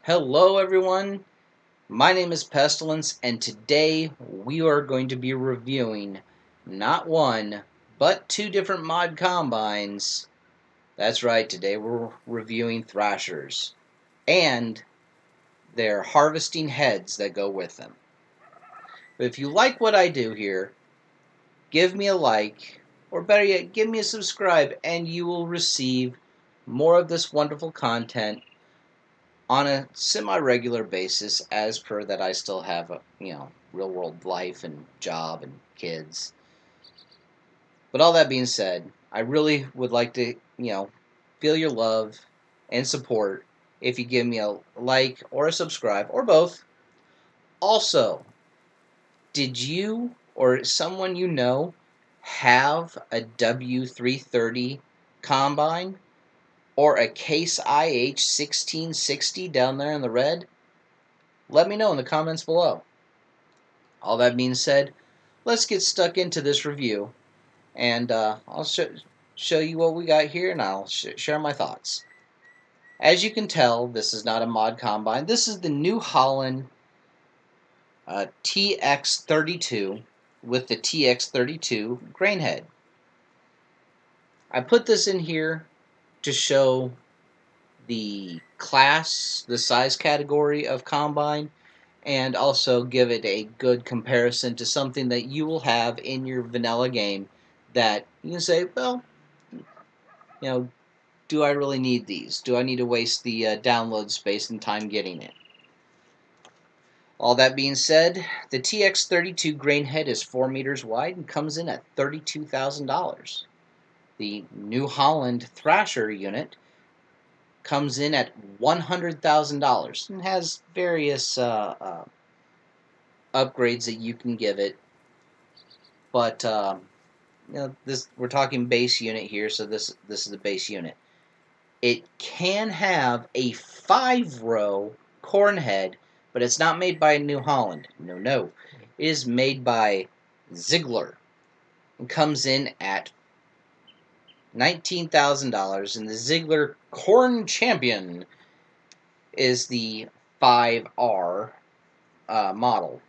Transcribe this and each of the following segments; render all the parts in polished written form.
Hello everyone, my name is Pestilence and today we are going to be reviewing not one, but two different mod combines. That's right, today we're reviewing thrashers and their harvesting heads that go with them. But if you like what I do here, give me a like, or better yet, give me a subscribe and you will receive more of this wonderful content on a semi-regular basis, as per that I still have a real world life and job and kids. But all that being said, I really would like to feel your love and support if you give me a like or a subscribe or both. Also, did you or someone you know have a W330 combine or a Case IH 1660 down there in the red? Let me know in the comments below. All that being said, let's get stuck into this review, and I'll show you what we got here, and I'll share my thoughts. As you can tell, this is not a mod combine. This is the New Holland TX32 with the TX32 grain head. I put this in here to show the class, the size category of combine, and also give it a good comparison to something that you will have in your vanilla game that you can say, well, do I really need these? Do I need to waste the download space and time getting it? All that being said, the TX32 grain head is 4 meters wide and comes in at $32,000. The New Holland Thrasher unit comes in at $100,000 and has various upgrades that you can give it. But this we're talking base unit here, so this is the base unit. It can have a 5-row corn head, but it's not made by New Holland. No. It is made by Ziegler and comes in at $19,000. And the Ziegler Corn Champion is the 5R model.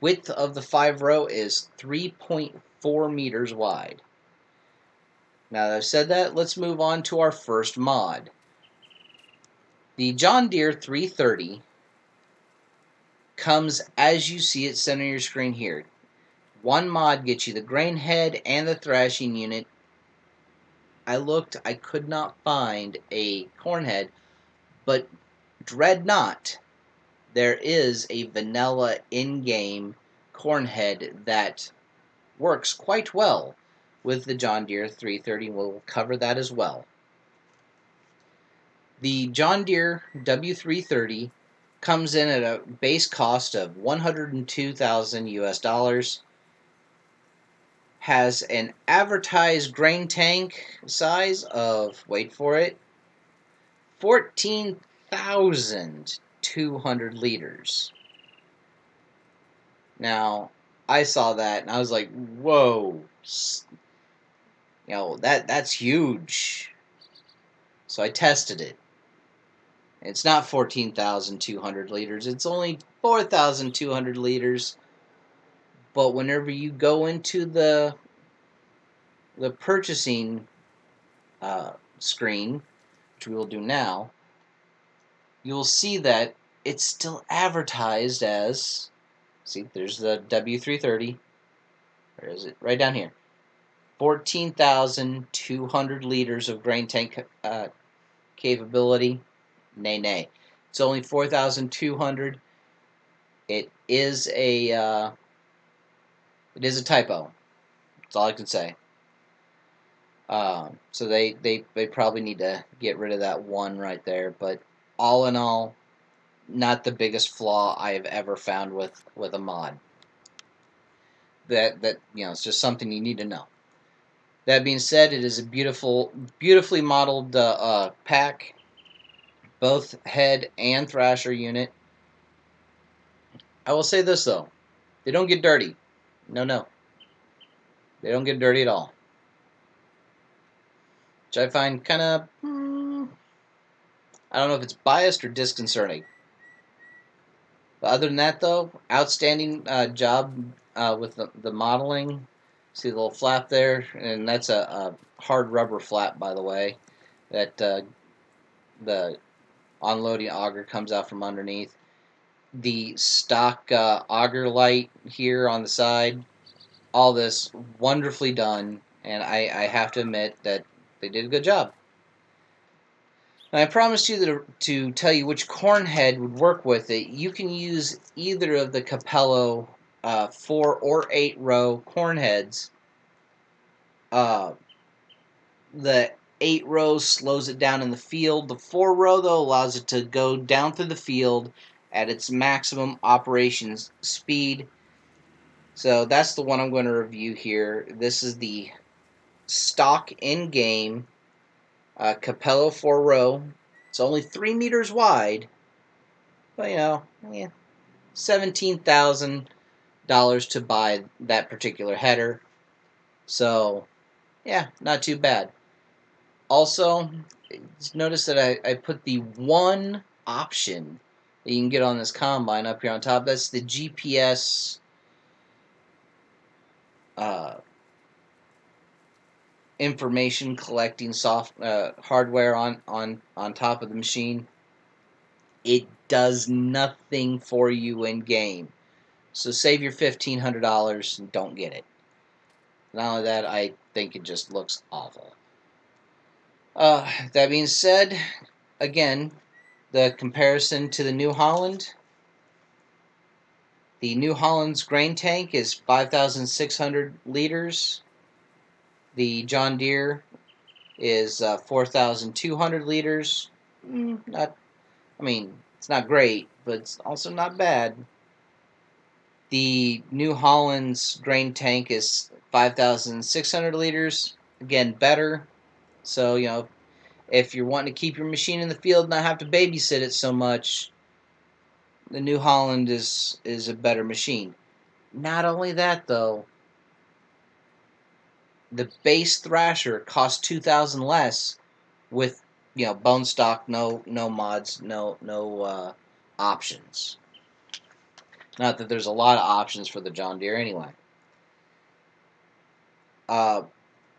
Width of the 5-row is 3.4 meters wide. Now that I've said that, let's move on to our first mod. The John Deere 330 comes as you see it center your screen here. One mod gets you the grain head and the thrashing unit. I looked, I could not find a corn head, but dread not, there is a vanilla in-game corn head that works quite well with the John Deere 330. We'll cover that as well. The John Deere W330 comes in at a base cost of $102,000 US, has an advertised grain tank size of, wait for it, 14,200 liters. Now, I saw that and I was like, whoa, that's huge. So I tested it. It's not 14,200 liters, it's only 4,200 liters. But whenever you go into the purchasing screen, which we will do now, you will see that it's still advertised as, see, there's the W330, where is it? Right down here. 14,200 liters of grain tank capability. Nay. It's only 4,200. It is a typo. That's all I can say. So they probably need to get rid of that one right there. But all in all, not the biggest flaw I have ever found with a mod. That it's just something you need to know. That being said, it is a beautifully modeled pack, both head and thrasher unit. I will say this though, they don't get dirty. No, they don't get dirty at all, which I find kind of I don't know if it's biased or disconcerting. But other than that, though, outstanding job with the modeling. See the little flap there? And that's a hard rubber flap, by the way, that the unloading auger comes out from underneath. The stock auger light here on the side, all this wonderfully done, and I have to admit that they did a good job. And I promised you to tell you which corn head would work with it. You can use either of the Capello 4 or 8 row corn heads. The 8 row slows it down in the field. The 4 row, though, allows it to go down through the field at its maximum operations speed. So that's the one I'm going to review here. This is the stock in-game Capello 4 row. It's only 3 meters wide, but yeah, $17,000 to buy that particular header. So yeah, not too bad. Also, notice that I put the one option that you can get on this combine up here on top. That's the GPS information collecting hardware on top of the machine. It does nothing for you in game. So save your $1,500 and don't get it. Not only that, I think it just looks awful. That being said, again, the comparison to the New Holland. The New Holland's grain tank is 5,600 liters. The John Deere is 4,200 liters. It's not great, but it's also not bad. The New Holland's grain tank is 5,600 liters. Again, better. So, if you're wanting to keep your machine in the field and not have to babysit it so much, the New Holland is a better machine. Not only that, though, the base thrasher costs $2,000 less with bone stock, no mods, no options. Not that there's a lot of options for the John Deere anyway.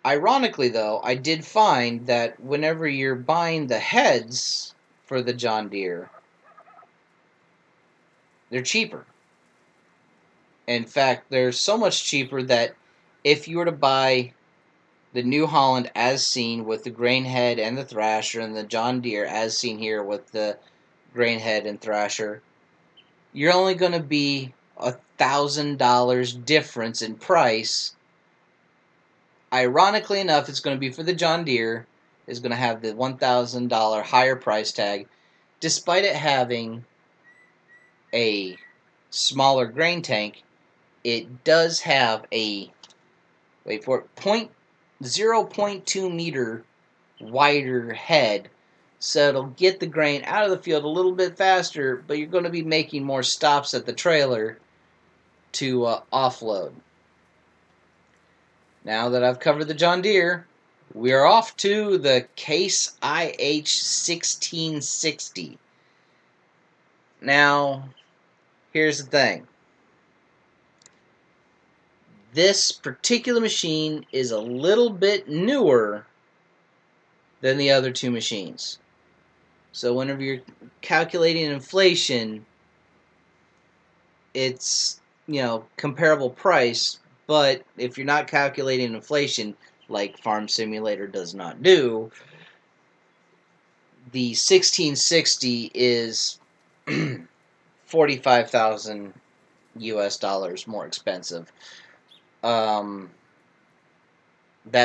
Ironically, though, I did find that whenever you're buying the heads for the John Deere, they're cheaper. In fact, they're so much cheaper that if you were to buy the New Holland as seen with the grain head and the thrasher, and the John Deere as seen here with the grain head and thrasher, you're only going to be $1,000 difference in price. Ironically enough, it's going to be for the John Deere. Is going to have the $1,000 higher price tag, despite it having a smaller grain tank. It does have a, wait for it, 0.2 meter wider head, so it'll get the grain out of the field a little bit faster, but you're going to be making more stops at the trailer to offload. Now that I've covered the John Deere, we are off to the Case IH1660. Now, here's the thing. This particular machine is a little bit newer than the other two machines. So whenever you're calculating inflation, it's, comparable price, but if you're not calculating inflation, like Farm Simulator does not do, the 1660 is 45,000 US dollars more expensive. That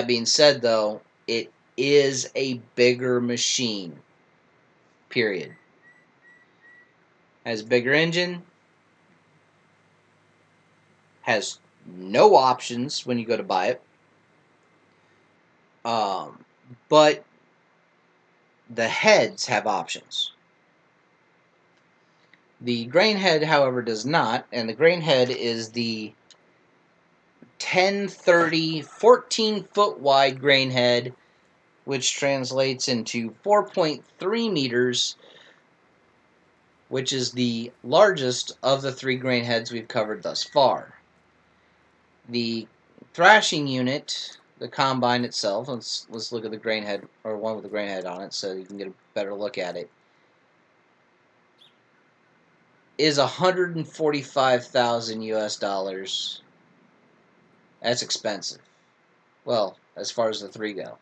being said, though, it is a bigger machine. Period. Has a bigger engine. Has no options when you go to buy it. But the heads have options. The grain head, however, does not, and the grain head is the 1030 14-foot wide grain head which translates into 4.3 meters, which is the largest of the 3 grain heads we've covered thus far. The thrashing unit, the combine itself, let's look at the grain head, or one with the grain head on it, so you can get a better look at it, is 145,000 US dollars. That's expensive. Well, as far as the 3 go.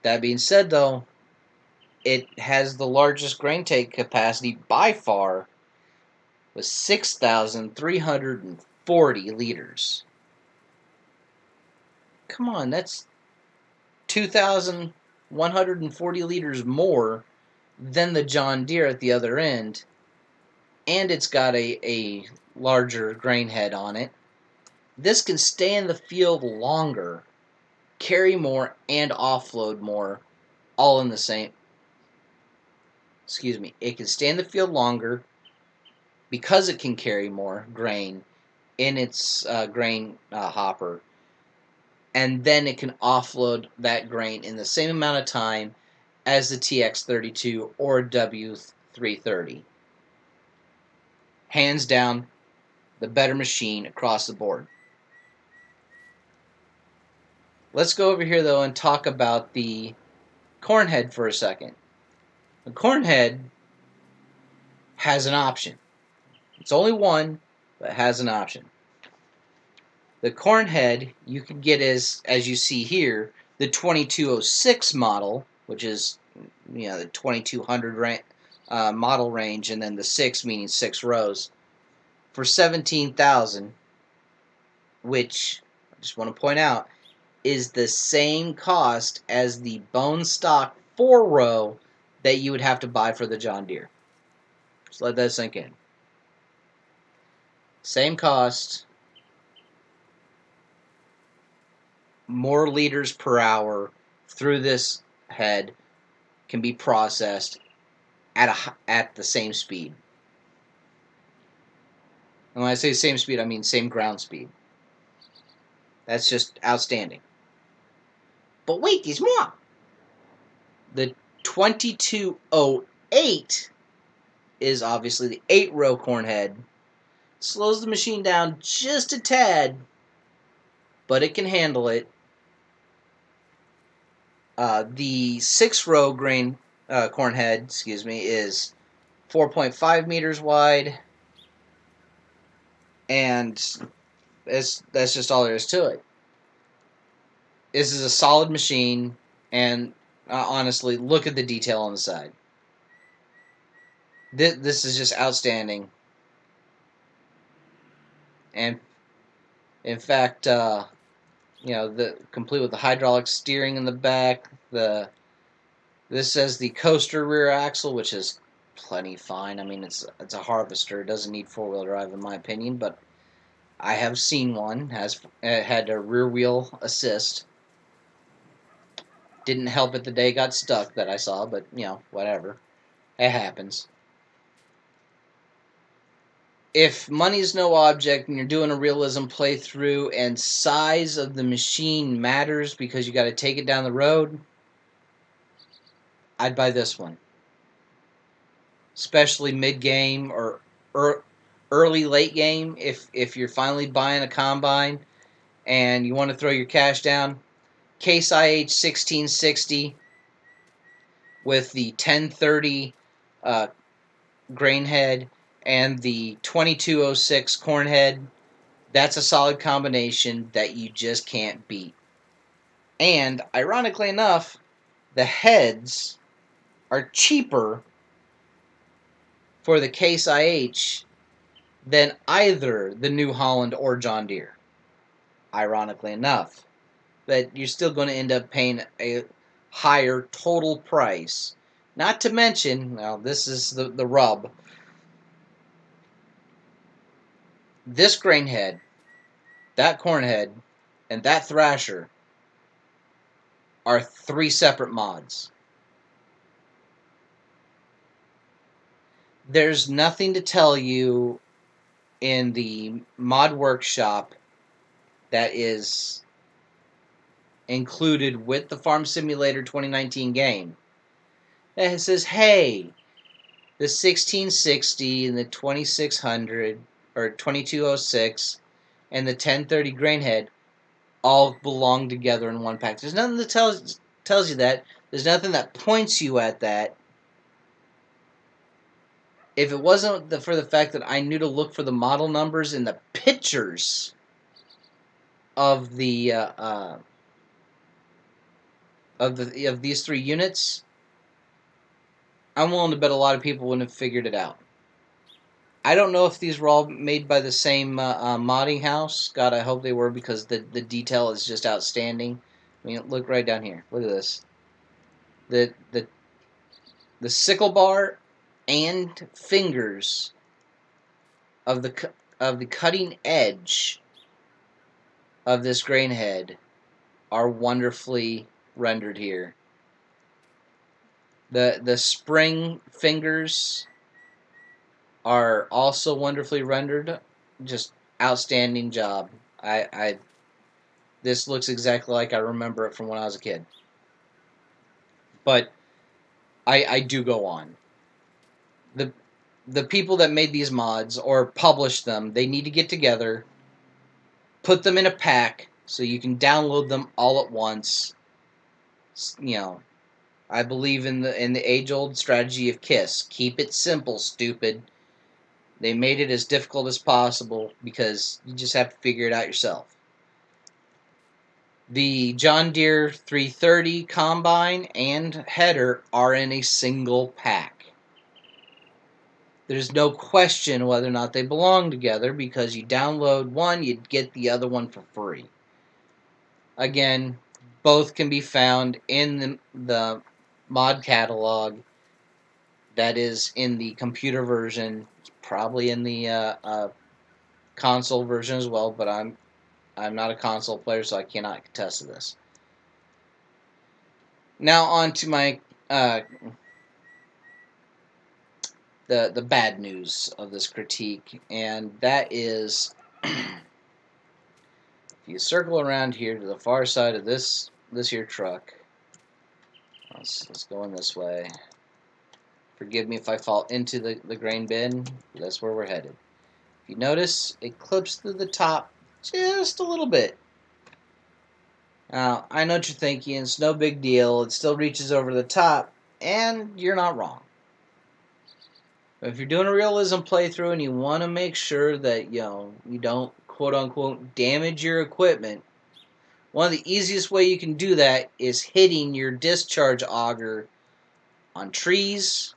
That being said, though, it has the largest grain take capacity by far, with 6,340 liters. Come on, that's 2,140 liters more than the John Deere at the other end, and it's got a larger grain head on it. This can stay in the field longer, carry more, and offload more, all in the same. It can stay in the field longer because it can carry more grain in its grain hopper, and then it can offload that grain in the same amount of time as the TX32 or W330. Hands down, the better machine across the board. Let's go over here, though, and talk about the corn head for a second. The corn head has an option. It's only one, but it has an option. The corn head you can get as you see here, the 2206 model, which is the 2200 model range, and then the 6 meaning 6 rows, for 17,000, which I just want to point out is the same cost as the bone stock 4-row that you would have to buy for the John Deere. Just let that sink in. Same cost, more liters per hour through this head can be processed at the same speed. And when I say same speed, I mean same ground speed. That's just outstanding. But wait, there's more. The 2208 is obviously the 8-row corn head. Slows the machine down just a tad, but it can handle it. The 6-row corn head, is 4.5 meters wide, and that's just all there is to it. This is a solid machine, and honestly, look at the detail on the side. This is just outstanding. And in fact, complete with the hydraulic steering in the back. This says the coaster rear axle, which is plenty fine. I mean, it's a harvester. It doesn't need 4-wheel drive, in my opinion, but I have seen one had a rear wheel assist. Didn't help it the day it got stuck that I saw, but whatever. It happens. If money's no object and you're doing a realism playthrough and size of the machine matters because you got to take it down the road, I'd buy this one. Especially mid-game or early late game, if you're finally buying a combine and you want to throw your cash down, Case IH 1660 with the 1030 grain head and the 2206 corn head, that's a solid combination that you just can't beat. And ironically enough, the heads are cheaper for the Case IH than either the New Holland or John Deere. Ironically enough. But you're still going to end up paying a higher total price. Not to mention, this is the rub. This grain head, that corn head, and that thrasher are 3 separate mods. There's nothing to tell you in the mod workshop that is included with the Farm Simulator 2019 game. That says, hey, the 1660 and the 2600 or 2206 and the 1030 grain head all belong together in one pack. There's nothing that tells you that. There's nothing that points you at that. If it wasn't for the fact that I knew to look for the model numbers in the pictures of the of these three units, I'm willing to bet a lot of people wouldn't have figured it out. I don't know if these were all made by the same modding house. God, I hope they were, because the detail is just outstanding. I mean, look right down here. Look at this. The sickle bar and fingers of the cutting edge of this grain head are wonderfully rendered here. The spring fingers are also wonderfully rendered. Just outstanding job. This looks exactly like I remember it from when I was a kid. But I do go on. The people that made these mods or published them, they need to get together, put them in a pack so you can download them all at once. You know, I believe in the age-old strategy of KISS. Keep it simple, stupid. They made it as difficult as possible because you just have to figure it out yourself. The John Deere 330 combine and header are in a single pack. There's no question whether or not they belong together, because you download one, you get the other one for free. Again, both can be found in the mod catalog that is in the computer version. It's probably in the console version as well, but I'm not a console player, so I cannot attest to this. Now on to my the bad news of this critique, and that is, if you circle around here to the far side of this here truck, let's go in this way. Forgive me if I fall into the grain bin. That's where we're headed. If you notice, it clips through the top just a little bit. Now, I know what you're thinking. It's no big deal. It still reaches over the top, and you're not wrong. But if you're doing a realism playthrough and you want to make sure that you don't quote-unquote damage your equipment, one of the easiest way you can do that is hitting your discharge auger on trees.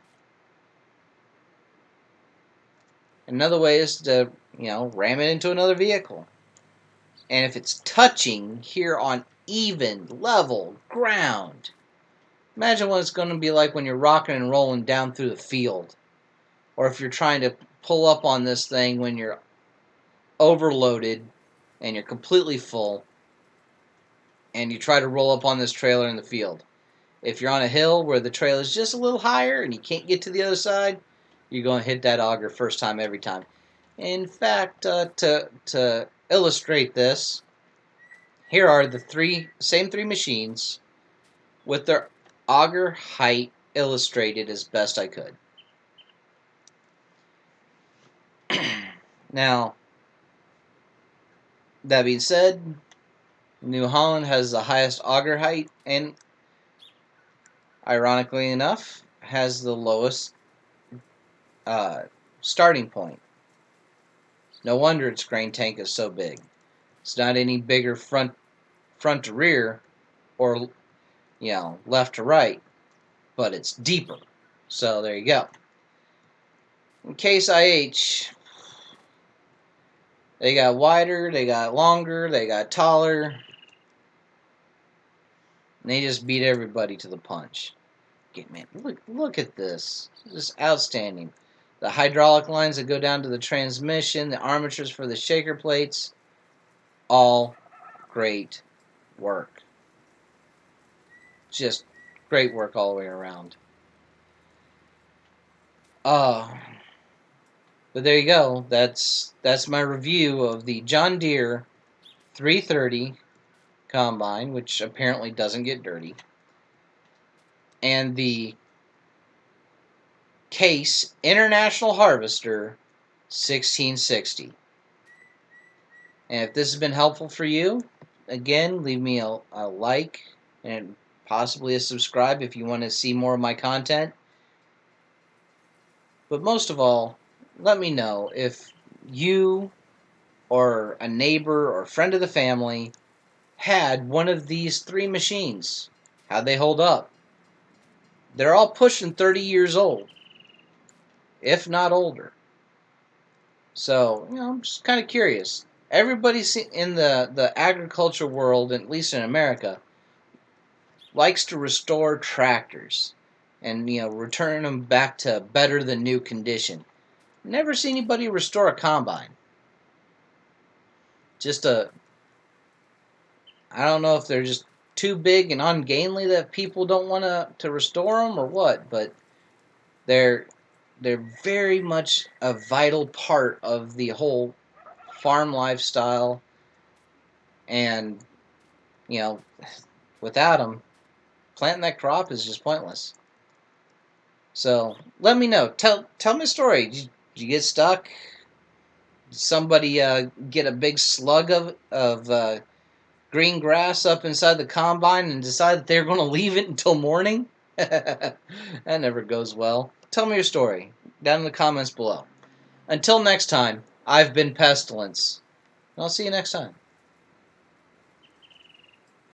Another way is to, ram it into another vehicle. And if it's touching here on even, level ground, imagine what it's going to be like when you're rocking and rolling down through the field. Or if you're trying to pull up on this thing when you're overloaded and you're completely full, and you try to roll up on this trailer in the field. If you're on a hill where the trailer is just a little higher and you can't get to the other side, you're going to hit that auger first time every time. In fact, to illustrate this, here are the same three machines with their auger height illustrated as best I could. Now, that being said, New Holland has the highest auger height and, ironically enough, has the lowest starting point. No wonder its grain tank is so big. It's not any bigger front to rear or left to right, but it's deeper. So there you go. In Case IH, they got wider, they got longer, they got taller, and they just beat everybody to the punch. Man, look at this. This is outstanding. The hydraulic lines that go down to the transmission, the armatures for the shaker plates, all great work. Just great work all the way around. But there you go. That's my review of the John Deere 330 combine, which apparently doesn't get dirty, and the Case International Harvester 1660. And if this has been helpful for you, again, leave me a like and possibly a subscribe if you want to see more of my content. But most of all, let me know if you or a neighbor or friend of the family had one of these three machines. How'd they hold up? They're all pushing 30 years old, if not older. So, I'm just kind of curious. Everybody in the agriculture world, at least in America, likes to restore tractors and, return them back to better than new condition. Never see anybody restore a combine. I don't know if they're just too big and ungainly that people don't want to restore them or what, but they're very much a vital part of the whole farm lifestyle, and you know without them, planting that crop is just pointless. So let me know. Tell me a story. Did you get stuck? Did somebody get a big slug of green grass up inside the combine and decide that they're going to leave it until morning? That never goes well. Tell me your story down in the comments below. Until next time, I've been Pestilence. I'll see you next time.